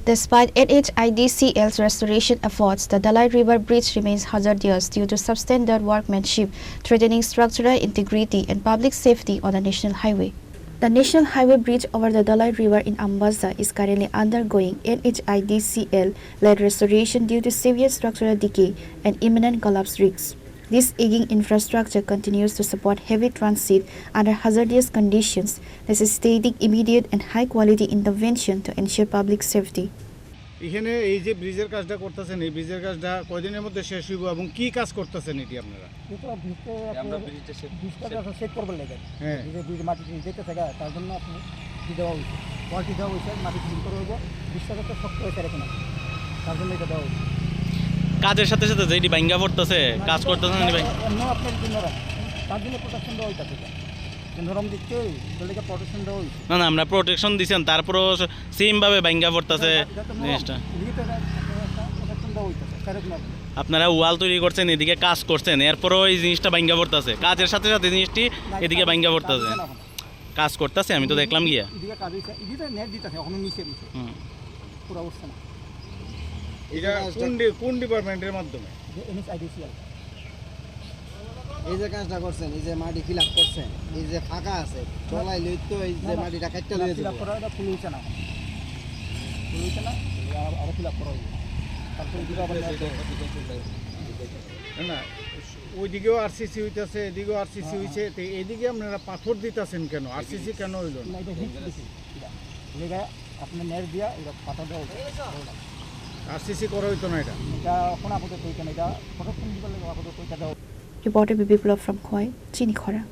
Despite NHIDCL's restoration efforts, the Dalai River Bridge remains hazardous due to substandard workmanship, threatening structural integrity and public safety on the national highway. The National Highway Bridge over the Dalai River in Ambaza is currently undergoing NHIDCL-led restoration due to severe structural decay and imminent collapse risks. This aging infrastructure continues to support heavy transit under hazardous conditions, necessitating immediate and high-quality intervention to ensure public safety. এখানে এই যে ব্রিজের কাজটা করতেছেন, এই ব্রিজের কাজটা কয়দিনের মধ্যে শেষ হইব এবং কি কাজ করতেছেন এটি আপনারা? আমরা ব্রিজটা সেট করবো লেগে, হ্যাঁ, এই যে ব্রিজ মাটি যেতে থাকে তার জন্য আপনি কি দেওয়া হয়েছে, কোয়ালিটি দেওয়া হয়েছে, মাটি ক্লিন করা হইব, ব্রিজটা যাতে শক্ত হয়েছে এরকম তার জন্য এটা দেওয়া হয়েছে। কাজের সাথে সাথে যেটি ভাঙ্গা পড়তেছে কাজ করতেছে না ভাই, অন্য আপনার জন্য তার জন্য প্রোটেকশন দেওয়া হইতেছে, নরম দিচ্ছে ওইটাকে প্রোটেকশন দেওয়া হয়েছে। না না আমরা প্রোটেকশন দিছেন, তারপরও সেম ভাবে ভাঙ্গা পড়তেছে জিনিসটা। আপনারা ওয়াল তৈরি করছেন, এদিকে কাজ করছেন, এরপরও এই জিনিসটা ভাঙ্গা পড়তেছে, কাজের সাথে সাথে জিনিসটি এদিকে ভাঙ্গা পড়তেছে, কাজ করতেছে, আমি তো দেখলাম গিয়া। এদিকে কাজ হইছে, এদিকে নেট দিতেছে, এখনো নিচে দিছে পুরো অবস্থা না। এটা কোন ডিপার্টমেন্টের মাধ্যমে? NHIDCL এই যে কাজটা করছেন, এই যে মাটি ফিল আপ করছেন, এই যে ফাঁকা আছে চলাই লই তো এই যে মাটিটা কাটতে লইছে ফিল আপ করা এটা ফুল হইছে না, ফুল হইছে না, আর ফিল আপ করা হইছে। তারপরে এদিকে আবার না, ওইদিকেও আরসিসি হইতেছে, এদিকেও আরসিসি হইছে, তো এদিকে আপনারা পাথর দিতেছেন কেন? আরসিসি কেন হইল না? এটা হিট দিছি, এটা আপনার নেট দিয়া এটা পাতা দেওয়া হইছে, আরসিসি করা হইতো না এটা? এটা এখন আপাতত হইছে না, এটা প্রোটেকশন দিবার লাগে আপাতত এটা দেওয়া। Reporter Bibi Blog from Khoi, Chini Khora.